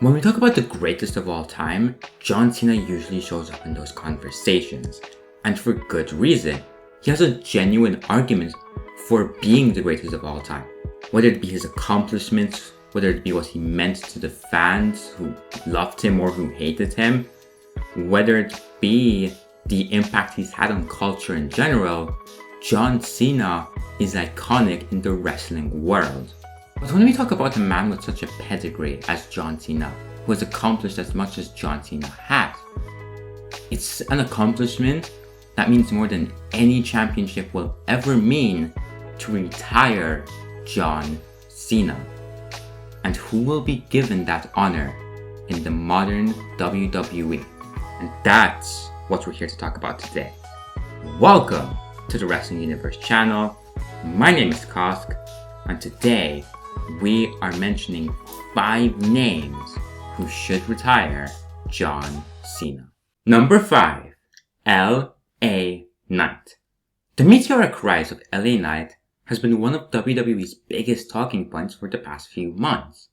When we talk about the greatest of all time, John Cena usually shows up in those conversations, and for good reason. He has a genuine argument for being the greatest of all time. Whether it be his accomplishments, whether it be what he meant to the fans who loved him or who hated him, whether it be the impact he's had on culture in general, John Cena is iconic in the wrestling world. But when we talk about a man with such a pedigree as John Cena, who has accomplished as much as John Cena has, it's an accomplishment that means more than any championship will ever mean to retire John Cena. And who will be given that honor in the modern WWE? And that's what we're here to talk about today. Welcome to the Wrestling Universe channel. My name is Cosk, and today we are mentioning 5 names who should retire John Cena. Number 5, L.A. Knight. The meteoric rise of L.A. Knight has been one of WWE's biggest talking points for the past few months.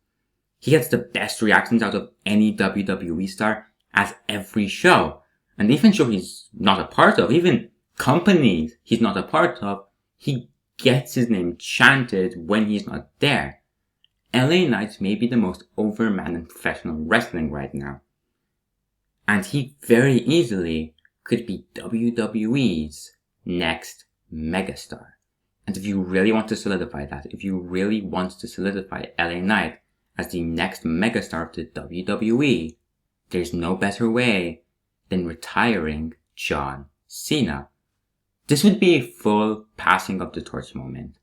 He gets the best reactions out of any WWE star at every show, and even show he's not a part of, even companies he's not a part of, he gets his name chanted when he's not there. L.A. Knight may be the most over man in professional wrestling right now. And he very easily could be WWE's next megastar. And if you really want to solidify that, if you really want to solidify L.A. Knight as the next megastar of the WWE, there's no better way than retiring John Cena. This would be a full passing of the torch moment.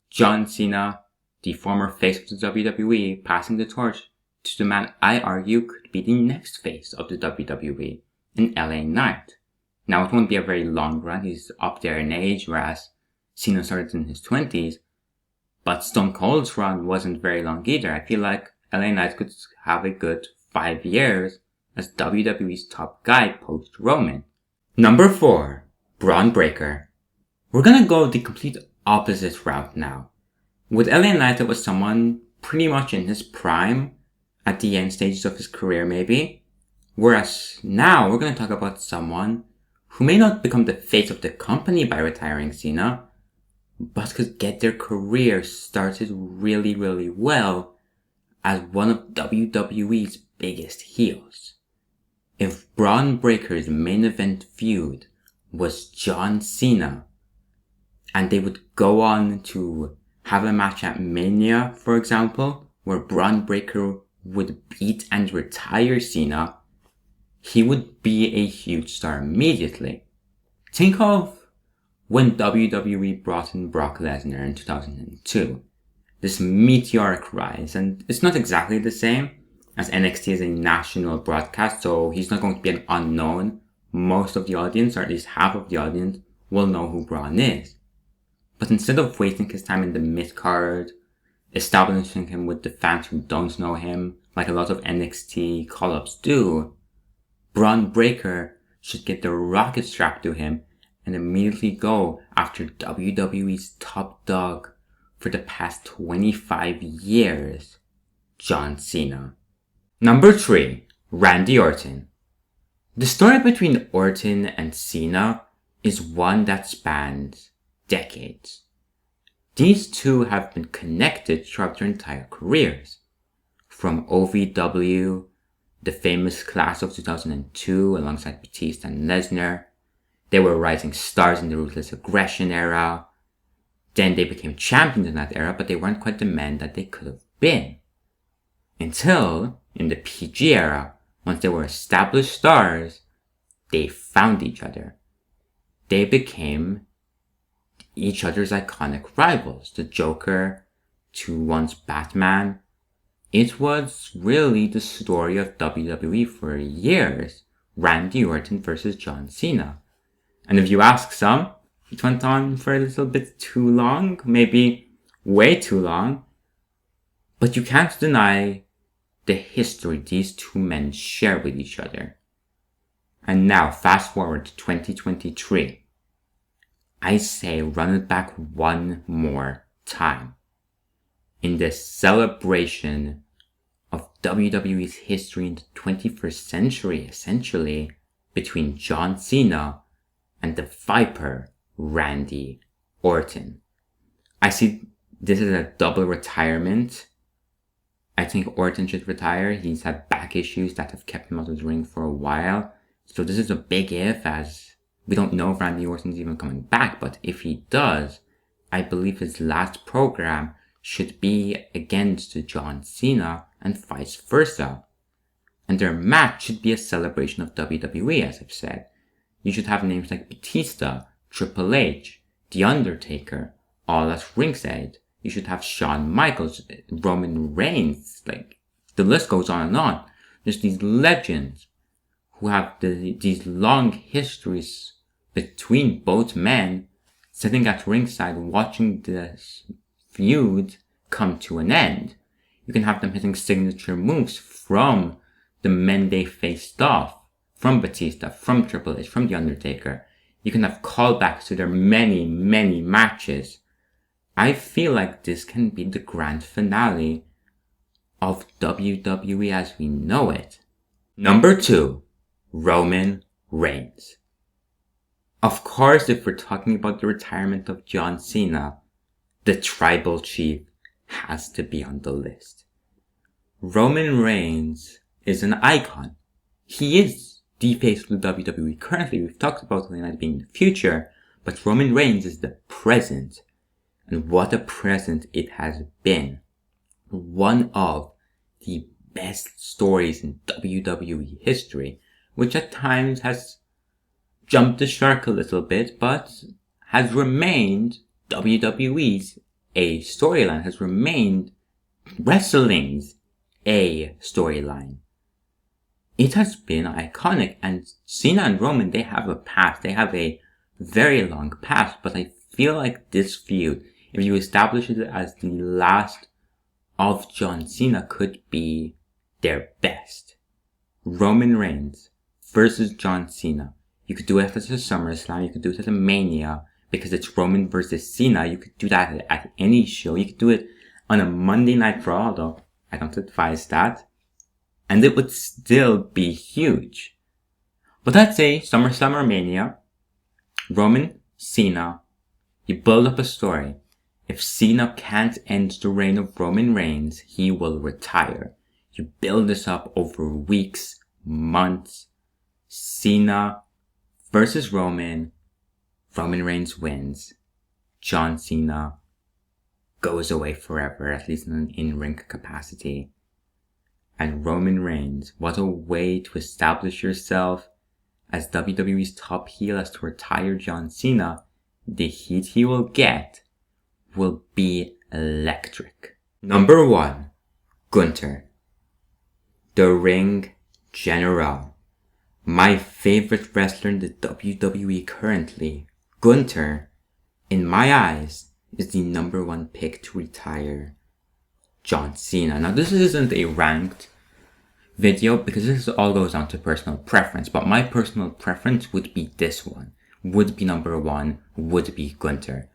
John Cena, the former face of the WWE, passing the torch to the man I argue could be the next face of the WWE, in L.A. Knight. Now, it won't be a very long run. He's up there in age, whereas Cena started in his 20s. But Stone Cold's run wasn't very long either. I feel like L.A. Knight could have a good 5 years as WWE's top guy post-Roman. Number 4, Brownbreaker. We're gonna go the complete opposite route now. With L.A. Knight, it was someone pretty much in his prime, at the end stages of his career maybe. Whereas now, we're gonna talk about someone who may not become the face of the company by retiring Cena, but could get their career started really, really well as one of WWE's biggest heels. If Braun Breaker's main event feud was John Cena, and they would go on to have a match at Mania, for example, where Braun Breaker would beat and retire Cena, he would be a huge star immediately. Think of when WWE brought in Brock Lesnar in 2002. This meteoric rise, and it's not exactly the same, as NXT is a national broadcast, so he's not going to be an unknown. Most of the audience, or at least half of the audience, will know who Braun is. But instead of wasting his time in the mid-card, establishing him with the fans who don't know him, like a lot of NXT call-ups do, Braun Breaker should get the rocket strapped to him and immediately go after WWE's top dog for the past 25 years, John Cena. Number 3, Randy Orton. The story between Orton and Cena is one that spans decades. These two have been connected throughout their entire careers. From OVW, the famous class of 2002 alongside Batista and Lesnar, they were rising stars in the Ruthless Aggression era. Then they became champions in that era, but they weren't quite the men that they could have been. Until, in the PG era, once they were established stars, they found each other. They became each other's iconic rivals, the Joker to once Batman. It was really the story of WWE for years, Randy Orton versus John Cena. And if you ask some, it went on for a little bit too long, maybe way too long. But you can't deny the history these two men share with each other. And now, fast forward to 2023. I say run it back one more time. In the celebration of WWE's history in the 21st century, essentially, between John Cena and the Viper, Randy Orton. I see this as a double retirement. I think Orton should retire. He's had back issues that have kept him out of the ring for a while. So this is a big if, as we don't know if Randy Orton's even coming back, but if he does, I believe his last program should be against John Cena and vice versa. And their match should be a celebration of WWE, as I've said. You should have names like Batista, Triple H, The Undertaker, all at ringside. You should have Shawn Michaels, Roman Reigns, like, the list goes on and on. There's these legends who have these long histories between both men, sitting at ringside watching this feud come to an end. You can have them hitting signature moves from the men they faced off, from Batista, from Triple H, from The Undertaker. You can have callbacks to their many, many matches. I feel like this can be the grand finale of WWE as we know it. Number 2, Roman Reigns. Of course, if we're talking about the retirement of John Cena, the Tribal Chief has to be on the list. Roman Reigns is an icon. He is the face of the WWE currently. We've talked about LA Knight being the future, but Roman Reigns is the present. And what a present it has been. One of the best stories in WWE history, which at times has jumped the shark a little bit, but has remained WWE's a storyline, has remained wrestling's a storyline. It has been iconic, and Cena and Roman, they have a past. They have a very long past, but I feel like this feud, if you establish it as the last of John Cena, could be their best. Roman Reigns versus John Cena. You could do it at a SummerSlam, you could do it at a Mania, because it's Roman versus Cena. You could do that at any show. You could do it on a Monday Night Raw, although I don't advise that. And it would still be huge. But let's say SummerSlam or Mania, Roman, Cena, you build up a story. If Cena can't end the reign of Roman Reigns, he will retire. You build this up over weeks, months. Cena versus Roman. Roman Reigns wins. John Cena goes away forever, at least in an in-ring capacity. And Roman Reigns, what a way to establish yourself as WWE's top heel, as to retire John Cena. The heat he will get will be electric. Number 1, Gunther. The Ring General. My favorite wrestler in the WWE currently. Gunther, in my eyes, is the number 1 pick to retire John Cena. Now, this isn't a ranked video because this all goes down to personal preference, but my personal preference would be this one. Would be number 1, would be Gunther.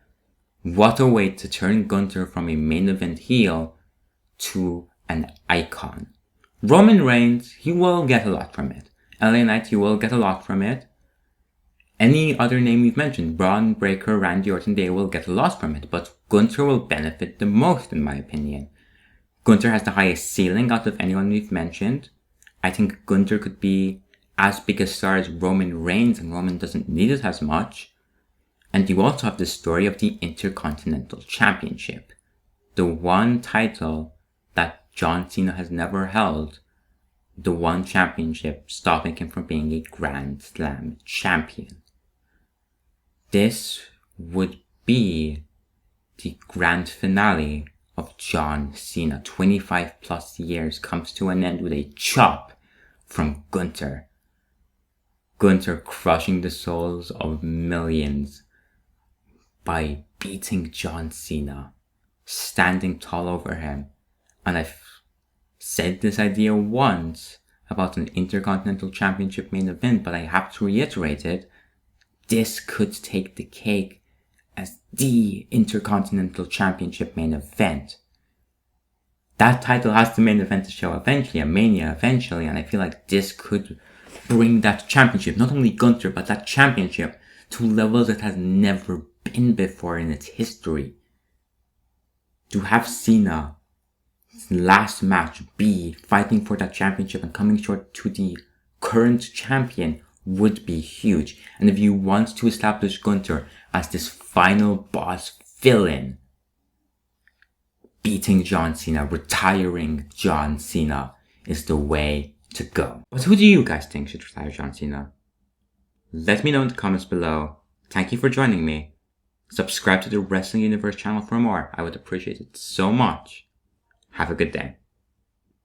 What a way to turn Gunther from a main event heel to an icon. Roman Reigns, he will get a lot from it. LA Knight, he will get a lot from it. Any other name we've mentioned, Brownbreaker, Randy Orton, they will get a lot from it, but Gunther will benefit the most, in my opinion. Gunther has the highest ceiling out of anyone we've mentioned. I think Gunther could be as big a star as Roman Reigns, and Roman doesn't need it as much. And you also have the story of the Intercontinental Championship. The one title that John Cena has never held. The one championship stopping him from being a Grand Slam champion. This would be the grand finale of John Cena. 25 plus years comes to an end with a chop from Gunther. Gunther crushing the souls of millions by beating John Cena, standing tall over him. And I've said this idea once about an Intercontinental Championship main event, but I have to reiterate it. This could take the cake as the Intercontinental Championship main event. That title has to main event the show eventually, a Mania eventually, and I feel like this could bring that championship, not only Gunther, but that championship to levels it has never been before in its history. To have Cena's last match be fighting for that championship and coming short to the current champion would be huge. And if you want to establish Gunther as this final boss villain, beating John Cena, retiring John Cena is the way to go. But who do you guys think should retire John Cena? Let me know in the comments below. Thank you for joining me. Subscribe to the Wrestling Universe channel for more. I would appreciate it so much. Have a good day.